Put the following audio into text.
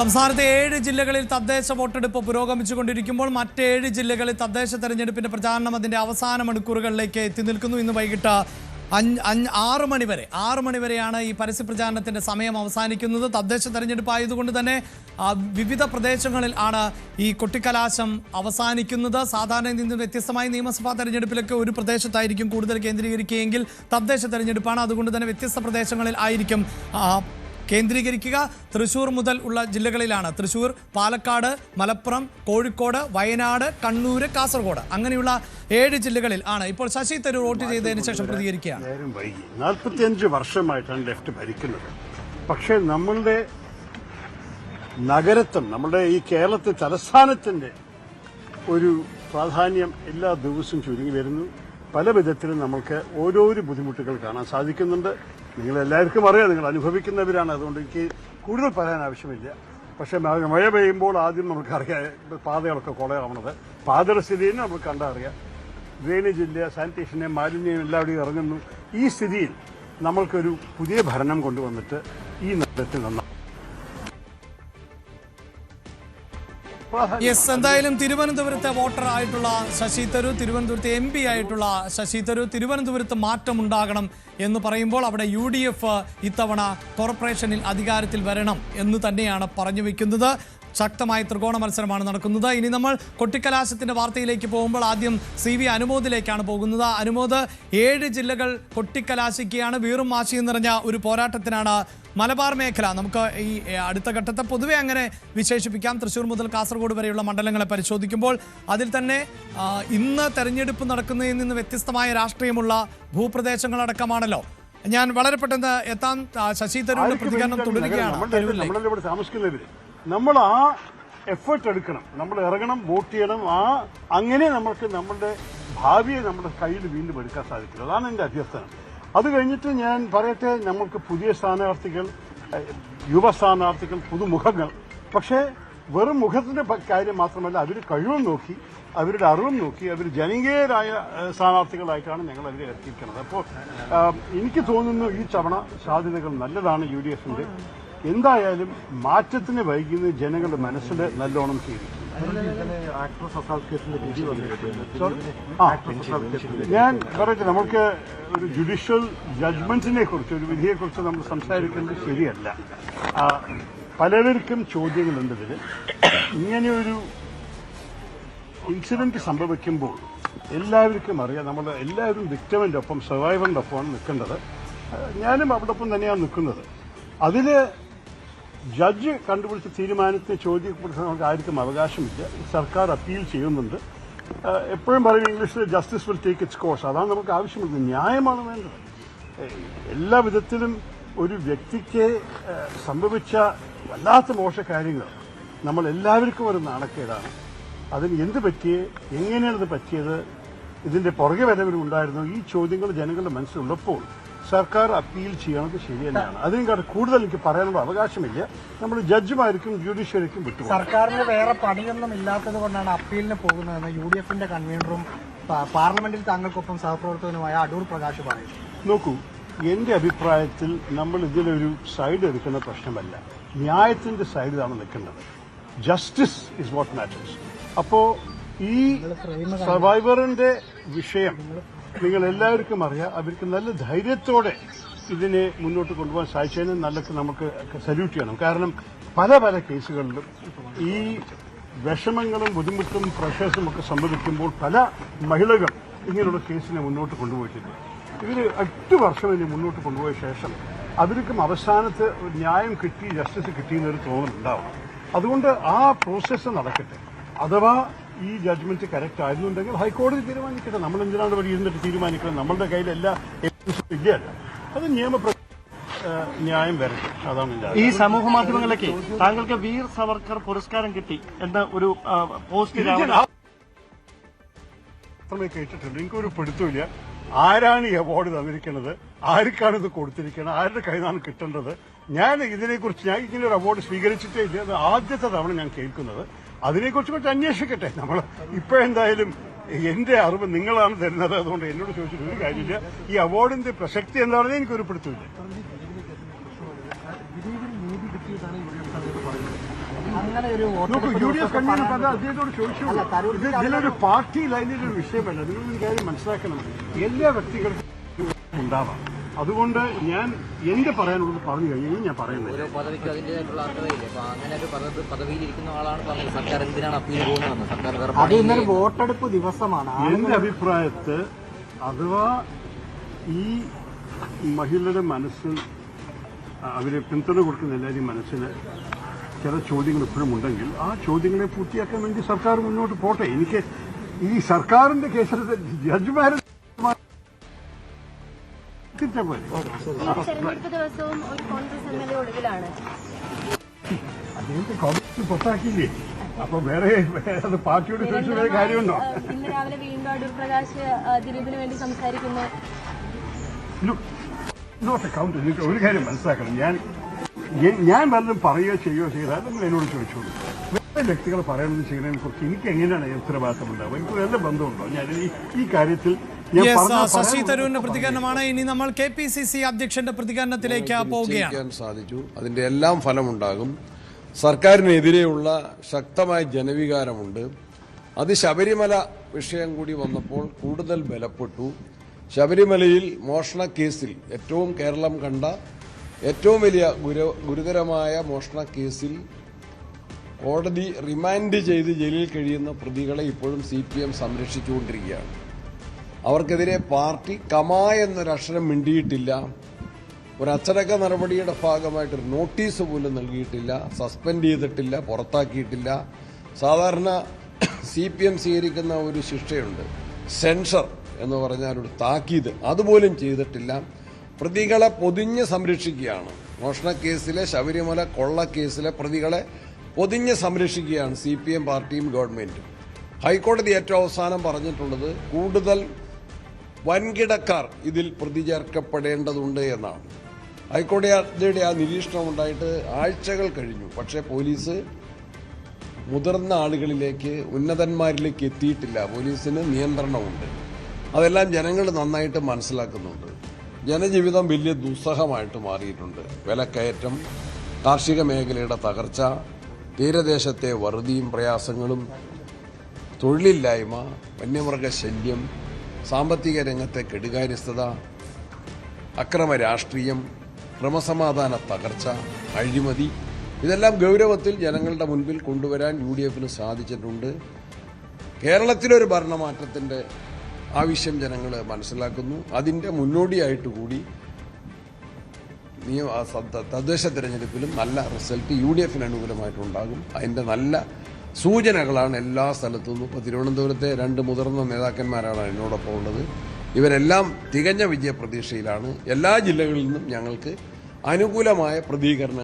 സംസ്ഥാനത്തെ 7 ജില്ലകളിൽ തദ്ദേശ വോട്ടെടുപ്പ് പുരോഗമിച്ചുകൊണ്ടിരിക്കുമ്പോൾ മറ്റ് 7 ജില്ലകളിൽ തദ്ദേശ തെരഞ്ഞെടുപ്പിന്റെ പ്രചാരണം അതിന്റെ അവസാന മണിക്കൂറുകളിലേക്ക് എത്തി നിൽക്കുന്നു. ഇന്ന് വൈകിട്ട് 6 മണി വരെയാണ് ഈ പരസ്യ പ്രചാരണത്തിന്റെ സമയം അവസാനിക്കുന്നത്. തദ്ദേശ തെരഞ്ഞെടുപ്പ് ആയതുകൊണ്ട് തന്നെ വിവിധ പ്രദേശങ്ങളിൽ ആണ് ഈ കൊട്ടിക്കലാശം അവസാനിക്കുന്നത്. സാധാരണ നിന്ന് വ്യത്യസ്തമായി നിയമസഭാ തെരഞ്ഞെടുപ്പിലൊക്കെ ഒരു പ്രദേശത്തായിരിക്കും കൂടുതൽ കേന്ദ്രീകരിക്കുകയെങ്കിൽ തദ്ദേശ തെരഞ്ഞെടുപ്പാണ്, അതുകൊണ്ട് തന്നെ വ്യത്യസ്ത പ്രദേശങ്ങളിൽ ആയിരിക്കും കേന്ദ്രീകരിക്കുക. തൃശ്ശൂർ മുതൽ ഉള്ള ജില്ലകളിലാണ് തൃശ്ശൂർ, പാലക്കാട്, മലപ്പുറം, കോഴിക്കോട്, വയനാട്, കണ്ണൂർ, കാസർഗോഡ് അങ്ങനെയുള്ള 7 ജില്ലകളിൽ ആണ് ഇപ്പോൾ ശശി തരൂർ വോട്ട് ചെയ്തതിന് ശേഷം പ്രതികരിക്കുകയാണ്. 45 വർഷമായിട്ടാണ് ലെഫ്റ്റ് ഭരിക്കുന്നത്. പക്ഷേ നമ്മളുടെ നഗരത്വം, നമ്മുടെ ഈ കേരളത്തിൽ തലസ്ഥാനത്തിന്റെ ഒരു പ്രാധാന്യം എല്ലാ ദിവസവും ചുരുങ്ങി വരുന്നു. പല വിധത്തിലും നമുക്ക് ഓരോരോ ബുദ്ധിമുട്ടുകൾ കാണാൻ സാധിക്കുന്നുണ്ട്. നിങ്ങളെല്ലാവർക്കും അറിയാം, നിങ്ങൾ അനുഭവിക്കുന്നവരാണ്, അതുകൊണ്ട് എനിക്ക് കൂടുതൽ പറയാൻ ആവശ്യമില്ല. പക്ഷേ മഴ പെയ്യുമ്പോൾ ആദ്യം നമുക്കറിയാം പാതകളൊക്കെ കുളയാവുന്നത്, പാതയുടെ സ്ഥിതിയിൽ നമുക്ക് കണ്ടറിയാം. ഡ്രെയിനേജ് ഇല്ല, സാനിറ്റേഷനെ മാലിന്യം എല്ലാവരുടെയും ഇറങ്ങുന്നു. ഈ സ്ഥിതിയിൽ നമ്മൾക്കൊരു പുതിയ ഭരണം കൊണ്ടുവന്നിട്ട് ഈ നഗരത്തിൽ നന്നായി. എന്തായാലും തിരുവനന്തപുരത്തെ വോട്ടർ ആയിട്ടുള്ള ശശി തരൂർ, തിരുവനന്തപുരത്തെ MP ആയിട്ടുള്ള ശശി തരൂർ തിരുവനന്തപുരത്ത് മാറ്റമുണ്ടാകണം എന്ന് പറയുമ്പോൾ അവിടെ UDF ഇത്തവണ കോർപ്പറേഷനിൽ അധികാരത്തിൽ വരണം എന്ന് തന്നെയാണ് പറഞ്ഞു വെക്കുന്നത്. ശക്തമായ ത്രികോണ മത്സരമാണ് നടക്കുന്നത്. ഇനി നമ്മൾ കൊട്ടിക്കലാശത്തിന്റെ വാർത്തയിലേക്ക് പോകുമ്പോൾ ആദ്യം CV അനുമോദിലേക്കാണ് പോകുന്നത്. അനുമോദ്, 7 ജില്ലകൾ കൊട്ടിക്കലാശിക്കുകയാണ്. വീറും വാശിയും നിറഞ്ഞ ഒരു പോരാട്ടത്തിനാണ് മലബാർ മേഖല. നമുക്ക് ഈ അടുത്ത ഘട്ടത്തെ പൊതുവെ അങ്ങനെ വിശേഷിപ്പിക്കാം. തൃശ്ശൂർ മുതൽ കാസർഗോഡ് വരെയുള്ള മണ്ഡലങ്ങളെ പരിശോധിക്കുമ്പോൾ അതിൽ തന്നെ ഇന്ന് തെരഞ്ഞെടുപ്പ് നടക്കുന്നതിൽ നിന്ന് വ്യത്യസ്തമായ രാഷ്ട്രീയമുള്ള ഭൂപ്രദേശങ്ങളടക്കമാണല്ലോ. ഞാൻ വളരെ പെട്ടെന്ന് എത്താൻ ശശി തരൂരിന്റെ പ്രതികരണം തുടരുകയാണ്. നമ്മൾ ആ എഫേർട്ട് എടുക്കണം, നമ്മൾ ഇറങ്ങണം, വോട്ട് ചെയ്യണം. അങ്ങനെ നമ്മൾക്ക് നമ്മുടെ ഭാവിയെ നമ്മുടെ കയ്യിൽ വീണ്ടും എടുക്കാൻ സാധിക്കില്ല. അതാണ് എൻ്റെ അഭ്യർത്ഥന. അത് കഴിഞ്ഞിട്ട് ഞാൻ പറയട്ടെ, നമ്മൾക്ക് പുതിയ സ്ഥാനാർത്ഥികൾ, യുവ സ്ഥാനാർത്ഥികൾ, പുതുമുഖങ്ങൾ. പക്ഷേ വെറും മുഖത്തിന്റെ കാര്യം മാത്രമല്ല, അവർ കഴിവും നോക്കി, അവരുടെ അറിവും നോക്കി, അവർ ജനകീയരായ സ്ഥാനാർത്ഥികളായിട്ടാണ് ഞങ്ങൾ അവരെ എത്തിക്കുന്നത്. അപ്പോൾ എനിക്ക് തോന്നുന്നു ഈ തവണ സാധ്യതകൾ നല്ലതാണ് UDFന്റെ. എന്തായാലും മാറ്റത്തിന് വൈകുന്ന ജനങ്ങളുടെ മനസ്സിൽ നല്ലോണം ചെയ്തു. ഞാൻ പറയട്ടെ, നമുക്ക് ഒരു ജുഡീഷ്യൽ ജഡ്ജ്മെന്റിനെ കുറിച്ച്, ഒരു വിധിയെക്കുറിച്ച് നമ്മൾ സംസാരിക്കുന്നത് ശരിയല്ല. പലവർക്കും ചോദ്യങ്ങളുണ്ട് ഇതിൽ. ഇങ്ങനെയൊരു ഇൻസിഡന്റ് സംഭവിക്കുമ്പോൾ എല്ലാവർക്കും അറിയാം, നമ്മൾ എല്ലാവരും വിക്ടിമിന്റെ ഒപ്പം, സർവൈവറിന്റെ ഒപ്പമാണ് നിൽക്കേണ്ടത്. ഞാനും അവരോടൊപ്പം തന്നെയാണ് നിൽക്കുന്നത്. അതിൽ ജഡ്ജ് കണ്ടുപിടിച്ച തീരുമാനത്തെ ചോദ്യപ്പെടുത്താൻ നമുക്ക് ആർക്കും അവകാശമില്ല. സർക്കാർ അപ്പീൽ ചെയ്യുന്നുണ്ട്. എപ്പോഴും പറയും ഇംഗ്ലീഷിൽ justice will take it's course. അതാണ് നമുക്ക് ആവശ്യമുള്ളത്. ന്യായമാണ് വേണ്ടത്. എല്ലാ വിധത്തിലും ഒരു വ്യക്തിക്ക് സംഭവിച്ച വല്ലാത്ത മോശകാര്യങ്ങൾ നമ്മൾ എല്ലാവർക്കും ഒരു നാണക്കേടാണ്. അതിന് എന്ത് പറ്റിയേ, എങ്ങനെയാണത് പറ്റിയത്, ഇതിന്റെ പുറകെ വരവരുണ്ടായിരുന്നു, ഈ ചോദ്യങ്ങൾ ജനങ്ങളുടെ മനസ്സിലുള്ളപ്പോൾ സർക്കാർ അപ്പീൽ ചെയ്യണത് ശരി തന്നെയാണ്. അതിനെക്കാട്ട് കൂടുതൽ എനിക്ക് പറയാനുള്ള അവകാശമില്ല. നമ്മൾ ജഡ്ജിമാർക്കും ജുഡീഷ്യറിക്കും വിട്ടു. സർക്കാരിന് വേറെ പണിയൊന്നും ഇല്ലാത്തത് കൊണ്ടാണ് അപ്പീലിന് പോകുന്നതെന്ന് UDFന്റെ കൺവീനറും പാർലമെന്റിൽ താങ്കൾക്കൊപ്പം സഹപ്രവർത്തകനുമായ അടൂർ പ്രകാശ് പറയുന്നു. നോക്കൂ, എന്റെ അഭിപ്രായത്തിൽ നമ്മൾ ഇതിലൊരു സൈഡ് എടുക്കുന്ന പ്രശ്നമല്ല, ന്യായത്തിന്റെ സൈഡിലാണ് നിൽക്കേണ്ടത്. Justice is what matters. അപ്പോ ഈ സർവൈവറിന്റെ വിഷയം നിങ്ങൾ എല്ലാവർക്കും അറിയാം. അവർക്ക് നല്ല ധൈര്യത്തോടെ ഇതിനെ മുന്നോട്ട് കൊണ്ടുപോകാൻ സാധിച്ചതിന് നമുക്ക് സല്യൂട്ട് ചെയ്യണം. കാരണം പല കേസുകളിലും ഈ വിഷമങ്ങളും ബുദ്ധിമുട്ടും പ്രഷേഴ്സും ഒക്കെ സംഭവിക്കുമ്പോൾ പല മഹിളകൾ ഇങ്ങനെയുള്ള കേസിനെ മുന്നോട്ട് കൊണ്ടുപോയിട്ടുണ്ട്. ഇവർ 8 വർഷം ഇനി മുന്നോട്ട് കൊണ്ടുപോയ ശേഷം അവർക്കും അവസാനത്ത് ന്യായം കിട്ടി, ജസ്റ്റിസ് കിട്ടിയെന്നൊരു തോന്നലുണ്ടാവണം. അതുകൊണ്ട് ആ പ്രോസസ്സ് നടക്കട്ടെ. അഥവാ ഈ ജഡ്ജ്മെന്റ് കറക്റ്റ് ആയിരുന്നുണ്ടെങ്കിൽ ഹൈക്കോടതി തീരുമാനിക്കട്ടെ. നമ്മൾ എന്തിനാണ് ഇവിടെ ഇരുന്നിട്ട് തീരുമാനിക്കണം? നമ്മളുടെ കയ്യിൽ എല്ലാ എവിഡൻസും ഇല്ലല്ല. അത് ന്യായം വരട്ടെ. അതാണ് ഈ സമൂഹ മാധ്യമങ്ങളിലേക്ക് താങ്കൾക്ക് വീർ സവർക്കർ പുരസ്കാരം കിട്ടി എന്ന ഒരു പോസ്റ്റ് മാത്രമേ കേട്ടിട്ടുണ്ട്. എനിക്കൊരു പിടുത്തമില്ല ആരാണ് ഈ അവാർഡ് തന്നിരിക്കുന്നത്, ആർക്കാണ് ഇത് കൊടുത്തിരിക്കുന്നത്, ആരുടെ കയ്യിലാണ് കിട്ടേണ്ടത്. ഞാൻ ഇങ്ങനെ ഒരു അവാർഡ് സ്വീകരിച്ചിട്ടേ ഇല്ല. അത് ആദ്യത്തെ തവണ ഞാൻ കേൾക്കുന്നത്. അതിനെക്കുറിച്ച് കുറച്ച് അന്വേഷിക്കട്ടെ. നമ്മൾ ഇപ്പോഴെന്തായാലും എന്റെ അറിവ് നിങ്ങളാണ് തരുന്നത്, അതുകൊണ്ട് എന്നോട് ചോദിച്ചിട്ട് ഒരു കാര്യമില്ല. ഈ അവാർഡിന്റെ പ്രസക്തി എന്താണെന്ന് എനിക്കൊരു പിടുത്തമില്ല. അങ്ങനെ ഒരു നോക്കൂ, UDF കൺവീനർ പല അദ്ദേഹത്തോട് ചോദിച്ചു. ഇതിലൊരു പാർട്ടി ലൈനിലൊരു വിഷയമല്ല. നിങ്ങളൊരു കാര്യം മനസ്സിലാക്കണം, എല്ലാ വ്യക്തികൾക്കും ഉണ്ടാവാം. അതുകൊണ്ട് ഞാൻ എന്റെ പറയാനുള്ളത് പറഞ്ഞു കഴിഞ്ഞാൽ ഞാൻ പറയുന്നത് ഓരോ പദവിക്കും അതിൻ്റെതായിട്ടുള്ള അർഹതയില്ലേ? അപ്പൊ അങ്ങനെ ഒരു പദവിയിലിരിക്കുന്ന ആളാണ് പറഞ്ഞത് സർക്കാർ എന്തിനാണ് അപ്പീൽ പോകുന്നതെന്ന്. സർക്കാർ അത് ഇന്നൊരു വോട്ടെടുപ്പ് ദിവസമാണ്. എന്റെ അഭിപ്രായത്തിൽ അഥവാ ഈ മഹിളയുടെ മനസ്സിൽ അവരെ പിന്തുണ കൊടുക്കുന്ന എല്ലാവരും മനസ്സിൽ ചില ചോദ്യങ്ങൾ ഇപ്പോഴും ഉണ്ടെങ്കിൽ ആ ചോദ്യങ്ങളെ പൂർത്തിയാക്കാൻ വേണ്ടി സർക്കാർ മുന്നോട്ട് പോട്ടെ. എനിക്ക് ഈ സർക്കാരിന്റെ കേസിൽ ജഡ്ജിമാരെ തെരഞ്ഞെടുപ്പ് ദിവസവും ഒരു കോൺഗ്രസ് എംഎൽഎ ഒടുവിലാണ്. അദ്ദേഹത്തെ കോൺഗ്രസ് പുറത്താക്കിയില്ലേ? അപ്പൊ വേറെ അത് പാർട്ടിയോട് ചോദിച്ച കാര്യമുണ്ടോ? ഇന്ന് രാവിലെ വീണ്ടും അടൂർ പ്രകാശ് ദിലീപിന് വേണ്ടി സംസാരിക്കുന്നു. ഒരു കാര്യം മനസ്സിലാക്കണം, ഞാൻ വല്ലതും പറയുകയോ ചെയ്യുകയോ ചെയ്താൽ നിങ്ങൾ എന്നോട് ചോദിച്ചോളൂ. വേറെ വ്യക്തികൾ പറയുന്നത് ചെയ്യുന്നതിനെ കുറിച്ച് എനിക്ക് എങ്ങനെയാണ് ഉത്തരവാദിത്തം ഉണ്ടാവുക? എനിക്ക് നല്ല ബന്ധമുണ്ടോ? ഞാൻ ഈ കാര്യത്തിൽ ശശി തരൂരിന്റെ പ്രതികരണമാണ്. ഇനി നമ്മൾ KPCC അധ്യക്ഷന്റെ പ്രതികരണത്തിലേക്ക് പോവുകയാണ്. സാധിച്ചു, അതിന്റെ എല്ലാം ഫലമുണ്ടാകും. സർക്കാരിനെതിരെയുള്ള ശക്തമായ ജനവികാരമുണ്ട്. അത് ശബരിമല വിഷയം കൂടി വന്നപ്പോൾ കൂടുതൽ ബലപ്പെട്ടു. ശബരിമലയിൽ മോഷണ കേസിൽ കേരളം കണ്ട ഏറ്റവും വലിയ ഗുരുതരമായ മോഷണ കേസിൽ കോടതി റിമാൻഡ് ചെയ്ത് ജയിലിൽ കഴിയുന്ന പ്രതികളെ ഇപ്പോഴും CPM സംരക്ഷിച്ചുകൊണ്ടിരിക്കുകയാണ്. അവർക്കെതിരെ പാർട്ടി കമാ എന്നൊരക്ഷരം മിണ്ടിയിട്ടില്ല. ഒരു അച്ചടക്ക നടപടിയുടെ ഭാഗമായിട്ടൊരു നോട്ടീസ് പോലും നൽകിയിട്ടില്ല, സസ്പെൻഡ് ചെയ്തിട്ടില്ല, പുറത്താക്കിയിട്ടില്ല. സാധാരണ CPM സ്വീകരിക്കുന്ന ഒരു ശിക്ഷയുണ്ട്, സെൻസർ എന്ന് പറഞ്ഞാൽ ഒരു താക്കീത്, അതുപോലും ചെയ്തിട്ടില്ല. പ്രതികളെ പൊതിഞ്ഞ് സംരക്ഷിക്കുകയാണ്. മോഷണക്കേസിലെ, ശബരിമല കൊള്ളക്കേസിലെ പ്രതികളെ പൊതിഞ്ഞ് സംരക്ഷിക്കുകയാണ് CPM പാർട്ടിയും ഗവൺമെന്റും. ഹൈക്കോടതി ഏറ്റവും അവസാനം പറഞ്ഞിട്ടുള്ളത് കൂടുതൽ വൻകിടക്കാർ ഇതിൽ പ്രതി ചേർക്കപ്പെടേണ്ടതുണ്ട് എന്നാണ്. ഹൈക്കോടതിയുടെ ആ നിരീക്ഷണം ഉണ്ടായിട്ട് ആഴ്ചകൾ കഴിഞ്ഞു. പക്ഷേ പോലീസ് മുതിർന്ന ആളുകളിലേക്ക്, ഉന്നതന്മാരിലേക്ക് എത്തിയിട്ടില്ല. പോലീസിന് നിയന്ത്രണമുണ്ട്. അതെല്ലാം ജനങ്ങൾ നന്നായിട്ട് മനസ്സിലാക്കുന്നുണ്ട്. ജനജീവിതം വലിയ ദുസ്സഹമായിട്ട് മാറിയിട്ടുണ്ട്. വിലക്കയറ്റം, കാർഷിക മേഖലയുടെ തകർച്ച, തീരദേശത്തെ വറുതിയും പ്രയാസങ്ങളും, തൊഴിലില്ലായ്മ, വന്യമൃഗശല്യം, സാമ്പത്തിക രംഗത്തെ കെടുകാര്യസ്ഥത, അക്രമ രാഷ്ട്രീയം, ക്രമസമാധാന തകർച്ച, അഴിമതി, ഇതെല്ലാം ഗൗരവത്തിൽ ജനങ്ങളുടെ മുൻപിൽ കൊണ്ടുവരാൻ UDFന് സാധിച്ചിട്ടുണ്ട്. കേരളത്തിലൊരു ഭരണമാറ്റത്തിൻ്റെ ആവശ്യം ജനങ്ങൾ മനസ്സിലാക്കുന്നു. അതിൻ്റെ മുന്നോടിയായിട്ട് കൂടി തദ്ദേശ തെരഞ്ഞെടുപ്പിലും നല്ല റിസൾട്ട് UDFന് അനുകൂലമായിട്ടുണ്ടാകും. അതിൻ്റെ നല്ല സൂചനകളാണ് എല്ലാ സ്ഥലത്തു നിന്നും. ഇപ്പോൾ തിരുവനന്തപുരത്തെ 2 മുതിർന്ന നേതാക്കന്മാരാണ് എന്നോടൊപ്പം ഉള്ളത്. ഇവരെല്ലാം തികഞ്ഞ വിജയപ്രതീക്ഷയിലാണ്. എല്ലാ ജില്ലകളിൽ നിന്നും ഞങ്ങൾക്ക് അനുകൂലമായ പ്രതികരണം